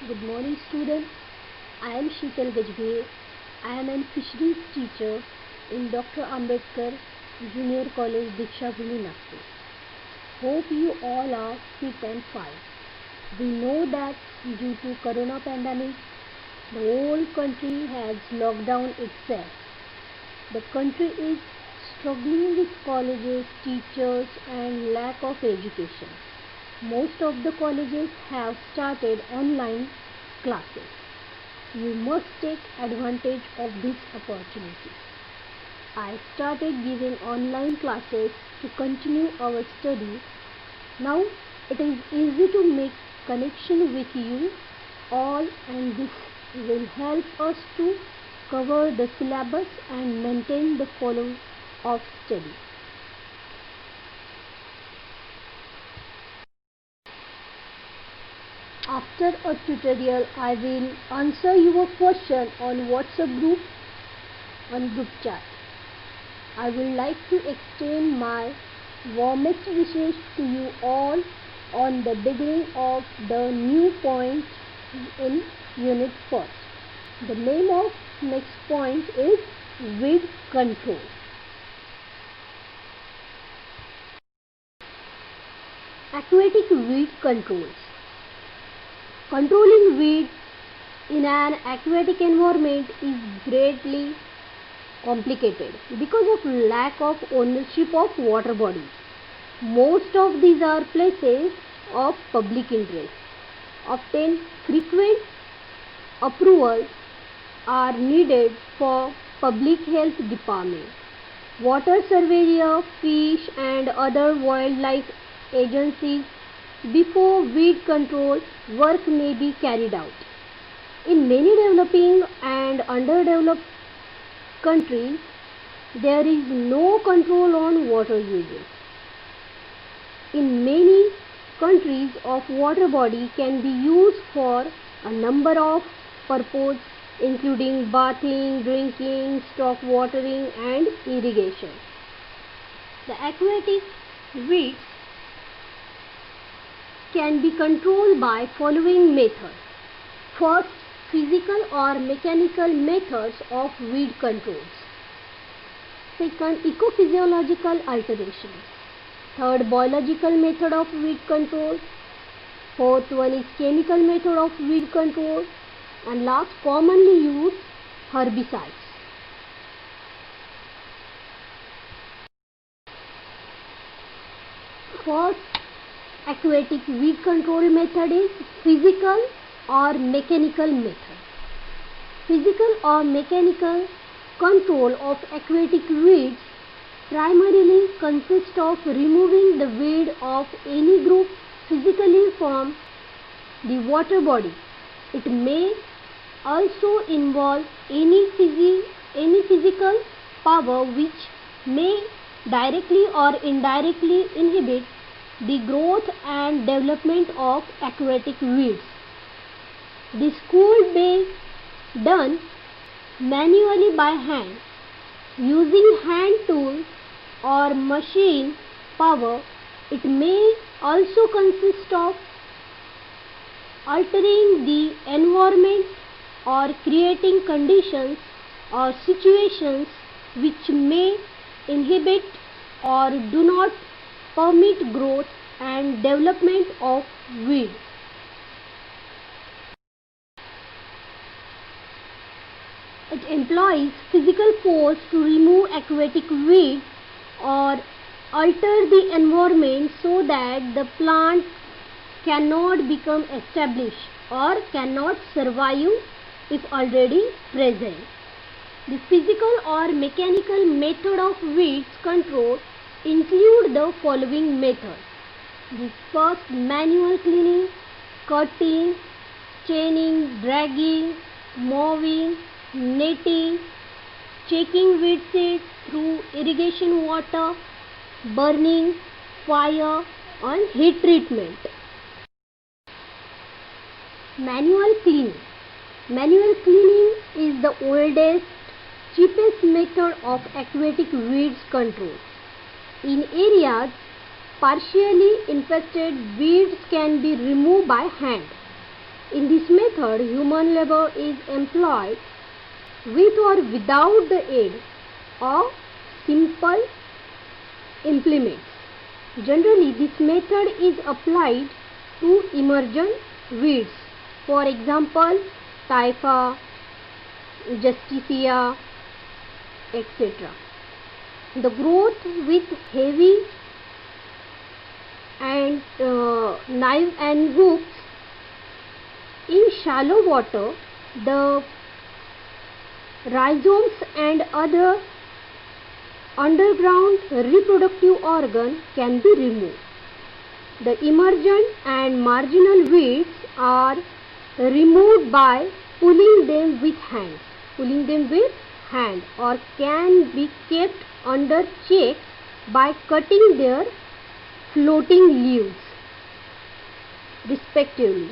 Good morning, students. I am Sheetal Gajbhe. I am a fisheries teacher in Dr. Ambedkar Junior College, Diksha Bhumi, Nagpur. Hope you all are fit and fine. We know that due to Corona pandemic, the whole country has locked down itself. The country is struggling with colleges, teachers, and lack of education. Most of the colleges have started online classes. You must take advantage of this opportunity. I started giving online classes to continue our study. Now it is easy to make connection with you all, and this will help us to cover the syllabus and maintain the flow of study. After a tutorial, I will answer your question on WhatsApp group on group chat. I would like to extend my warmest wishes to you all on the beginning of the new point in Unit 1. The name of next point is weed control. Aquatic weed controls. Controlling weeds in an aquatic environment is greatly complicated because of lack of ownership of water bodies. Most of these are places of public interest. Often frequent approvals are needed for public health department, water surveyor, fish and other wildlife agencies before weed control work may be carried out. In many developing and underdeveloped countries, there is no control on water usage. In many countries, of water body can be used for a number of purposes including bathing, drinking, stock watering and irrigation. The aquatic weeds can be controlled by following methods. First, physical or mechanical methods of weed controls. Second, ecophysiological alterations. Third, biological method of weed control. Fourth one is chemical method of weed control. And last, commonly used herbicides. First aquatic weed control method is physical or mechanical method. Physical or mechanical control of aquatic weeds primarily consists of removing the weed of any group physically from the water body. It may also involve any physical power which may directly or indirectly inhibit the growth and development of aquatic weeds. This could be done manually by hand, using hand tools or machine power. It may also consist of altering the environment or creating conditions or situations which may inhibit or do not permit growth and development of weed. It employs physical force to remove aquatic weeds or alter the environment so that the plant cannot become established or cannot survive if already present. The physical or mechanical method of weeds control include the following methods. The first, manual cleaning, cutting, chaining, dragging, mowing, netting, checking weed seeds through irrigation water, burning, fire and heat treatment. Manual cleaning. Manual cleaning is the oldest, cheapest method of aquatic weeds control. In areas partially infested, weeds can be removed by hand. In this method, human labor is employed with or without the aid of simple implements. Generally, this method is applied to emergent weeds, for example, typha, justicia, etc. The growth with heavy and knife and hooks in shallow water, the rhizomes and other underground reproductive organ can be removed. The emergent and marginal weeds are removed by pulling them with hand, or can be kept under check by cutting their floating leaves respectively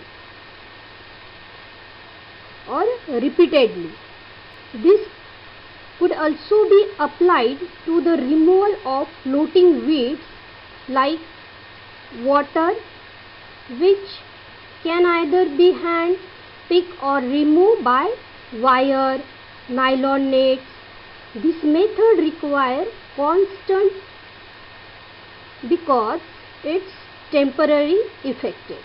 or repeatedly. This could also be applied to the removal of floating weeds like water, which can either be hand picked or removed by wire, nylon nets. This method requires constant because it's temporarily effective.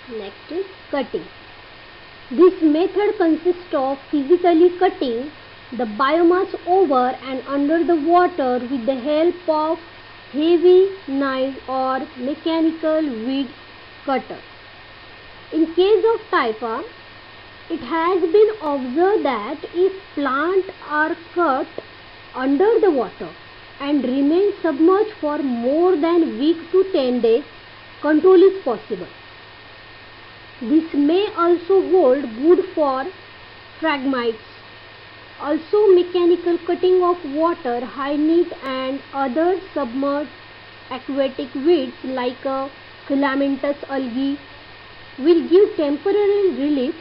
Next is cutting. This method consists of physically cutting the biomass over and under the water with the help of heavy knife or mechanical weed cutter. In case of typha, it has been observed that if plants are cut under the water and remain submerged for more than a week to 10 days, control is possible. This may also hold good for phragmites. Also, mechanical cutting of water, hydnid and other submerged aquatic weeds like filamentous algae will give temporary relief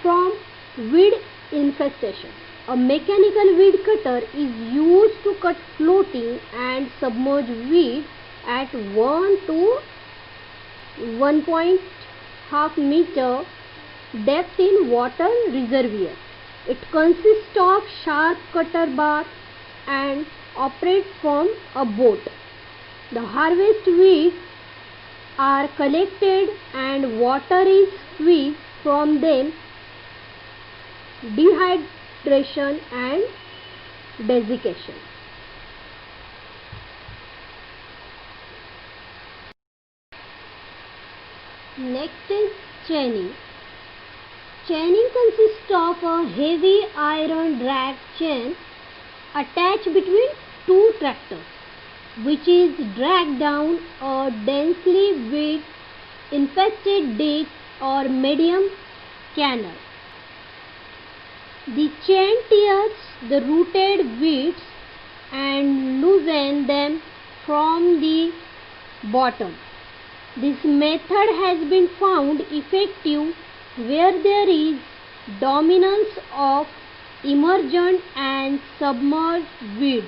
from weed infestation. A mechanical weed cutter is used to cut floating and submerged weeds at 1 to 1.5 meter depth in water reservoir. It consists of sharp cutter bar and operates from a boat. The harvest weeds are collected and water is squeezed from them. Dehydration and desiccation. Next is chaining. Chaining consists of a heavy iron drag chain attached between two tractors, which is dragged down a densely weed infested ditch or medium canal. The chain tears the rooted weeds and loosens them from the bottom. This method has been found effective where there is dominance of emergent and submerged weeds.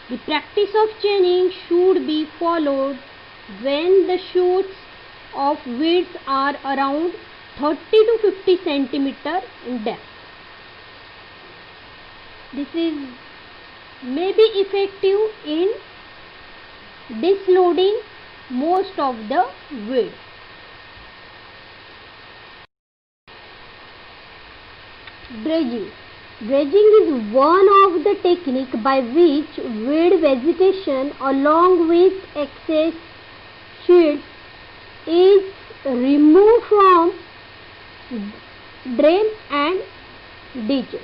The practice of chaining should be followed when the shoots of weeds are around 30 to 50 centimeter in depth. This may be effective in disloading most of the weed. Dredging. Dredging is one of the techniques by which weed vegetation along with excess silt is removed from drain and ditches.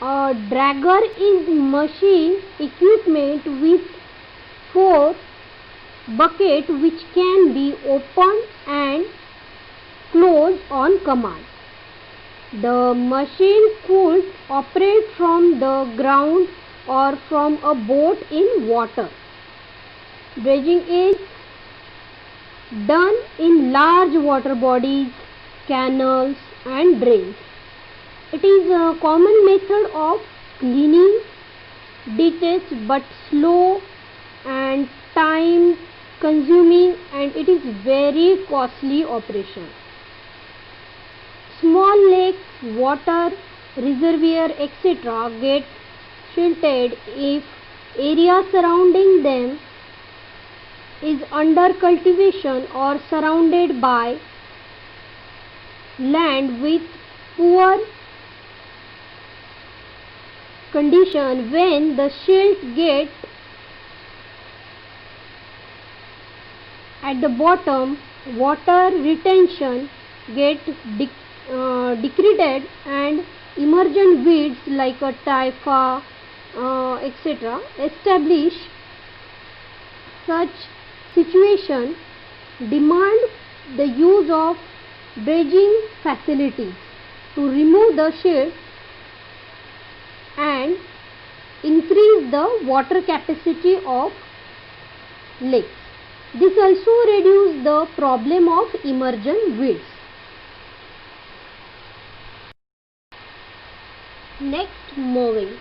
A dragger is machine equipment with 4 buckets which can be opened and closed on command. The machine could operate from the ground or from a boat in water. Dredging is done in large water bodies, canals and drains. It is a common method of cleaning ditches but slow and and time consuming, and it is very costly operation. Small lakes, water reservoir, etc. get silted if area surrounding them is under cultivation or surrounded by land with poor condition. When the silt get at the bottom, water retention get decreased, and emergent weeds like a typha, etc. establish. Such situation demand the use of dredging facilities to remove the silt and increase the water capacity of lakes. This also reduces the problem of emergent weeds. Next, mowing.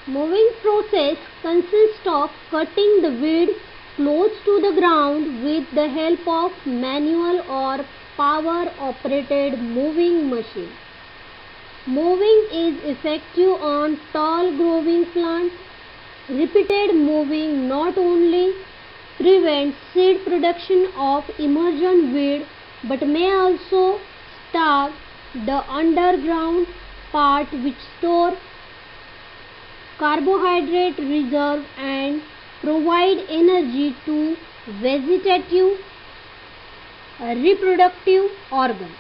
Mowing process consists of cutting the weed close to the ground with the help of manual or power operated mowing machine. Mowing is effective on tall growing plants. Repeated mowing not only prevents seed production of emergent weed but may also starve the underground part which store carbohydrate reserve and provide energy to vegetative reproductive organ.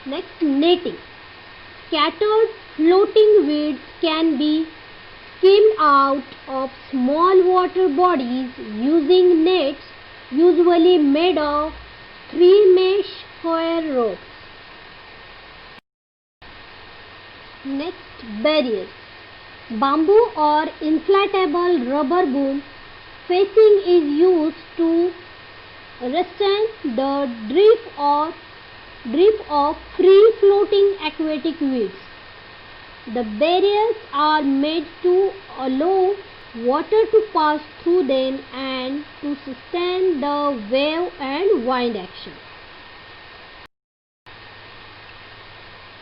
Next, netting. Scattered floating weeds can be skimmed out of small water bodies using nets usually made of 3-mesh coir ropes. Next, barriers. Bamboo or inflatable rubber boom facing is used to restrain the drift of free floating aquatic weeds. The barriers are made to allow water to pass through them and to sustain the wave and wind action.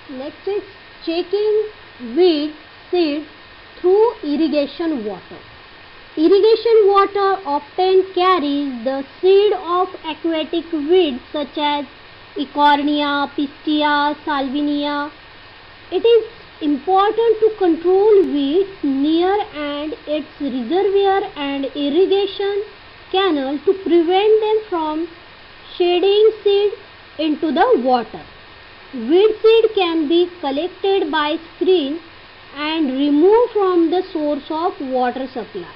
Next is checking weed seeds through irrigation water. Irrigation water often carries the seed of aquatic weeds such as Eichhornia, Pistia, Salvinia. It is important to control weeds near and its reservoir and irrigation canal to prevent them from shedding seed into the water. Weed seed can be collected by screen and removed from the source of water supply.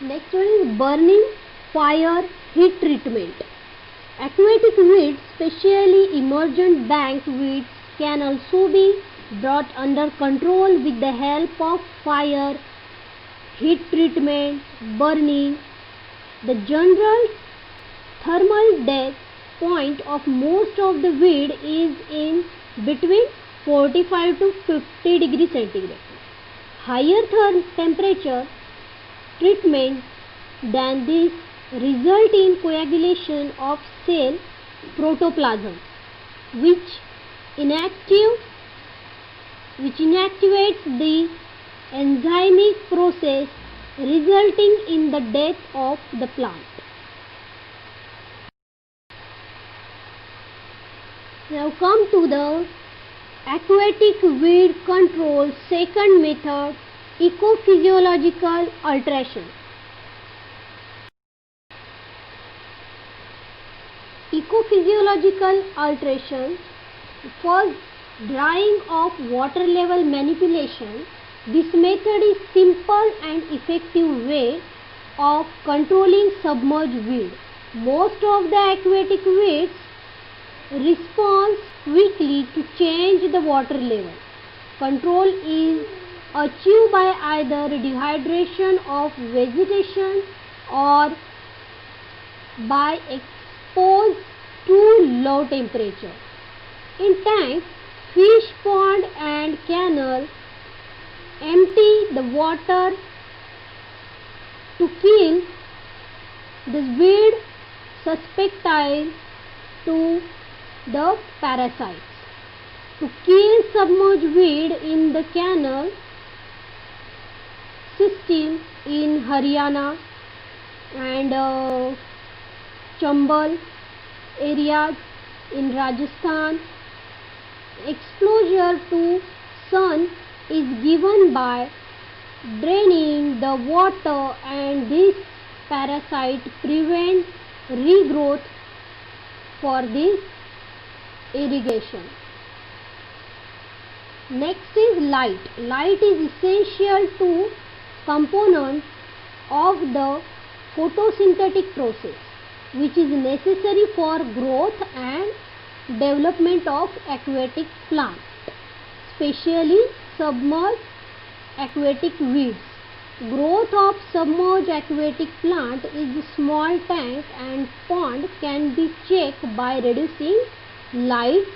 Next one is burning, fire, heat treatment. Aquatic weeds, especially emergent bank weeds, can also be brought under control with the help of fire, heat treatment, burning. The general thermal death point of most of the weed is in between 45 to 50 degrees centigrade. Higher temperature treatment than this result in coagulation of cell protoplasm, which inactivates the enzymic process, resulting in the death of the plant. Now come to the aquatic weed control second method, ecophysiological alteration. Ecophysiological alteration. First, drying of water level manipulation. This method is simple and effective way of controlling submerged weed. Most of the aquatic weeds respond quickly to change the water level. Control is achieved by either dehydration of vegetation or by exposed to low temperature. In tanks, fish pond and canal empty the water to kill the weed susceptible to the parasites. To kill submerged weed in the canal system in Haryana and Chambal areas in Rajasthan, exposure to sun is given by draining the water, and this parasite prevent regrowth for this irrigation. Next is light. Light is essential to component of the photosynthetic process, which is necessary for growth and development of aquatic plants, especially submerged aquatic weeds. Growth of submerged aquatic plant is small tank and pond can be checked by reducing light.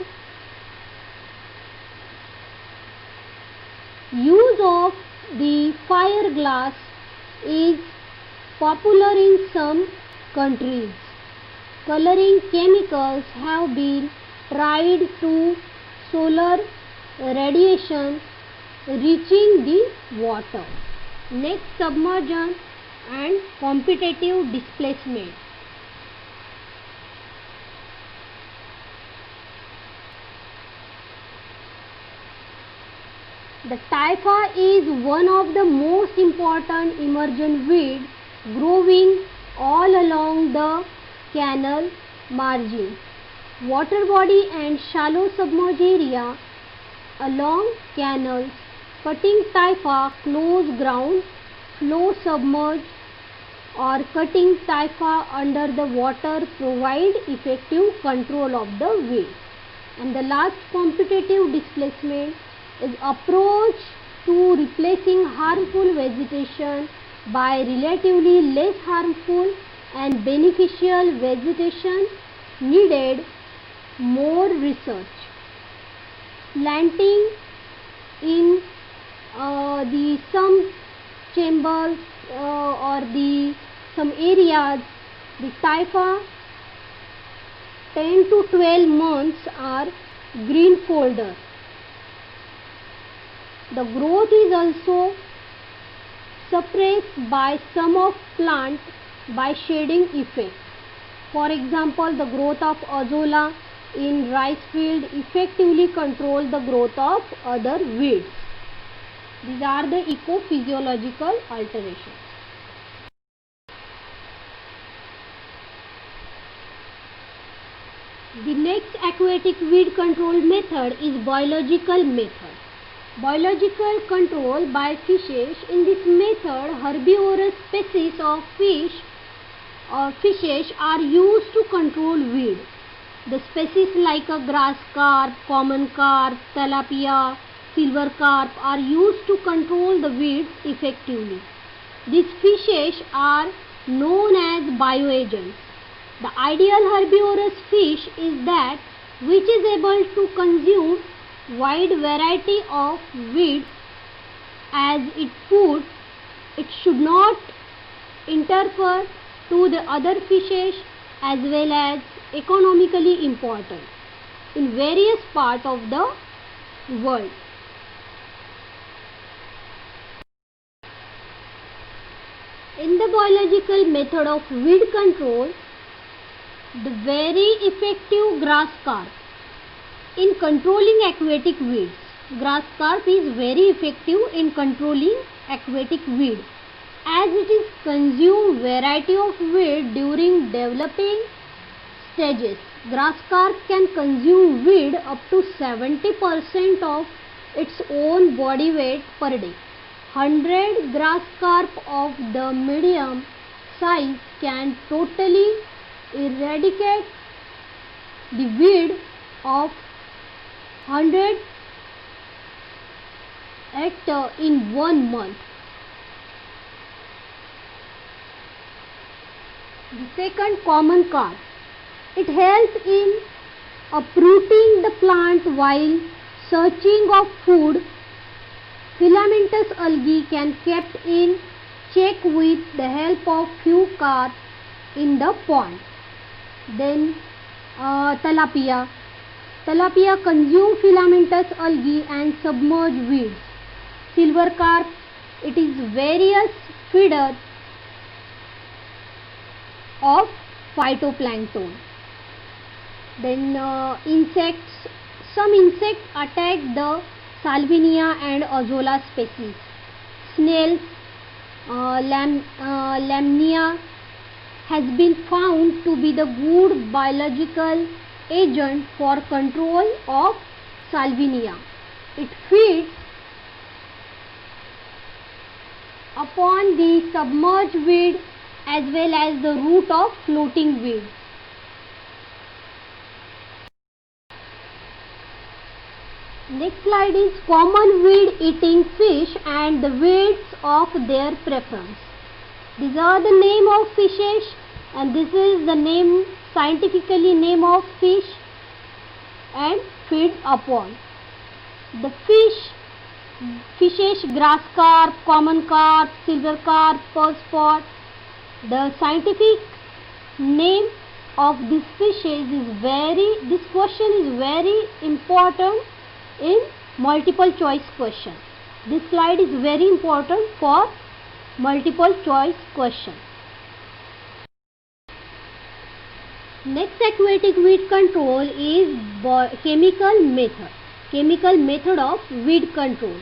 Use of the fire glass is popular in some countries. Coloring chemicals have been tried to solar radiation reaching the water. Next, submersion and competitive displacement. The typha is one of the most important emergent weeds growing all along the canal margin, water body and shallow submerged area along canals. Cutting typha close ground, flow submerged or cutting typha under the water provide effective control of the weed. And the last, competitive displacement is approach to replacing harmful vegetation by relatively less harmful and beneficial vegetation. Needed more research. Planting in the some chambers or the some areas, the typha 10 to 12 months are green folder. The growth is also suppressed by some of plant by shading effect. For example, the growth of azolla in rice field effectively control the growth of other weeds. These are the eco-physiological alterations. The next aquatic weed control method is biological method. Biological control by fishes. In this method, herbivorous species of fish or fishes are used to control weed. The species like a grass carp, common carp, tilapia, silver carp are used to control the weeds effectively. These fishes are known as bioagents. The ideal herbivorous fish is that which is able to consume wide variety of weeds as its food. It should not interfere to the other fishes as well as economically important in various parts of the world. In the biological method of weed control, the very effective grass carp in controlling aquatic weeds. Grass carp is very effective in controlling aquatic weed as it is consume variety of weed during developing stages. Grass carp can consume weed up to 70% of its own body weight per day. 100 grass carp of the medium size can totally eradicate the weed of 100 hectare in 1 month. The second, common carp. It helps in uprooting the plant while searching of food, filamentous algae can kept in check with the help of few carps in the pond. Then tilapia. Tilapia consume filamentous algae and submerged weeds. Silver carp, it is various feeder of phytoplankton. Then insects, some insects attack the Salvinia and Azolla species. Snails, Lamnia has been found to be the good biological agent for control of Salvinia. It feeds upon the submerged weed as well as the root of floating weeds. Next slide is common weed eating fish and the weeds of their preference. These are the name of fishes and this is the name, scientifically name of fish and feeds upon. The fishes, grass carp, common carp, silver carp, pearl spot. The scientific name of these fishes is this question is very important in multiple choice question. This slide is very important for multiple choice question. Next aquatic weed control is chemical method. Chemical method of weed control.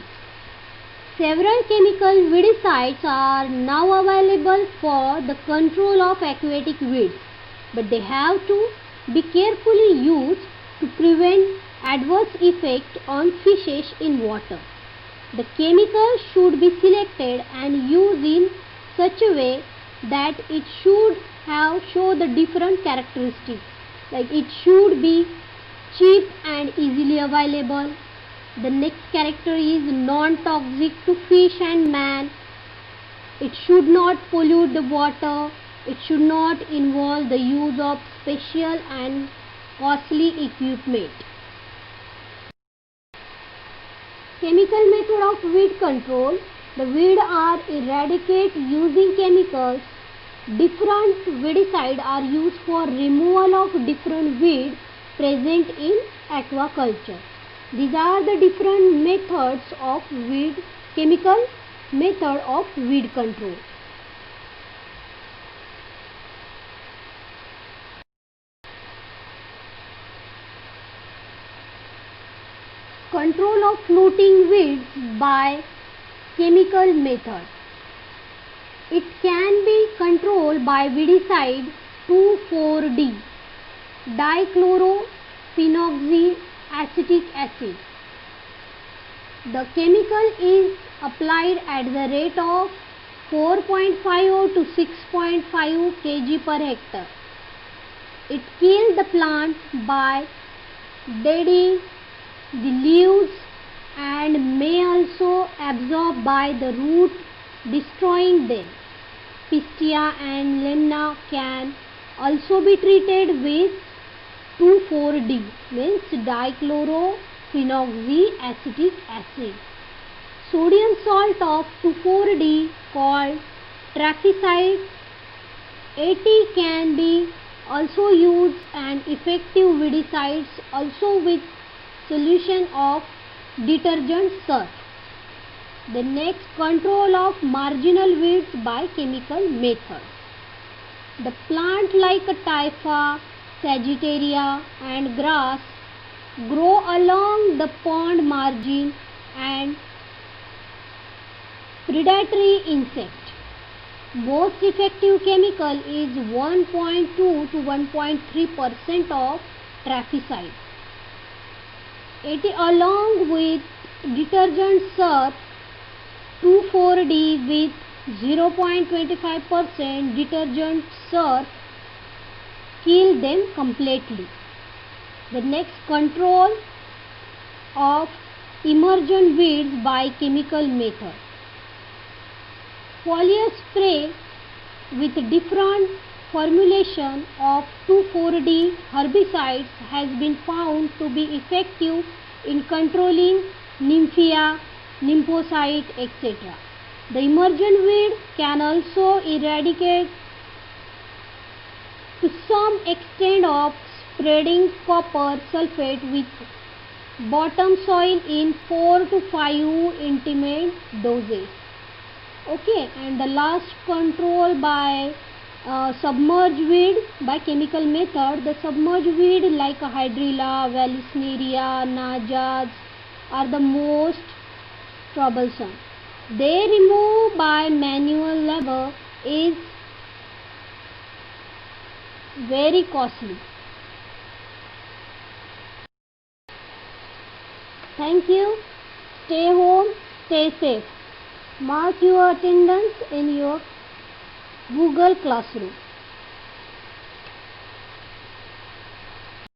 Several chemical weedicides are now available for the control of aquatic weeds, but they have to be carefully used to prevent adverse effect on fishes in water. The chemical should be selected and used in such a way that it should show the different characteristics, like it should be cheap and easily available. The next character is non-toxic to fish and man. It should not pollute the water. It should not involve the use of special and costly equipment. Chemical method of weed control. The weeds are eradicated using chemicals. Different weedicides are used for removal of different weeds present in aquaculture. These are the different methods of chemical method of weed control. Control of floating weeds by chemical method. It can be controlled by weedicide 2,4-D, dichlorophenoxyacetic acid. The chemical is applied at the rate of 4.50 to 6.5 kg per hectare. It kills the plant by deading the leaves and may also absorb by the root, destroying them. Pistia and lemna can also be treated with 2,4-D, means dichlorophenoxyacetic acid. Sodium salt of 2,4-D called traphicide 80 can be also used and effective weedicides also with solution of detergent surf. The next, control of marginal weeds by chemical method. The plant like typha, sagittaria and grass grow along the pond margin and predatory insect. Most effective chemical is 1.2 to 1.3% of traphicide. It along with detergent surf 2,4-D with 0.25% detergent surf kill them completely. The next, control of emergent weeds by chemical method. Foliar spray with different formulation of 2,4-D herbicides has been found to be effective in controlling nymphia, nymphocyte, etc. The emergent weed can also eradicate to some extent of spreading copper sulfate with bottom soil in 4 to 5 intimate doses. Okay, and the last control by submerged weed by chemical method. The submerged weed like Hydrilla, Vallisneria, Najaz are the most troublesome. They remove by manual labor is very costly. Thank you. Stay home, stay safe. Mark your attendance in your Google Classroom.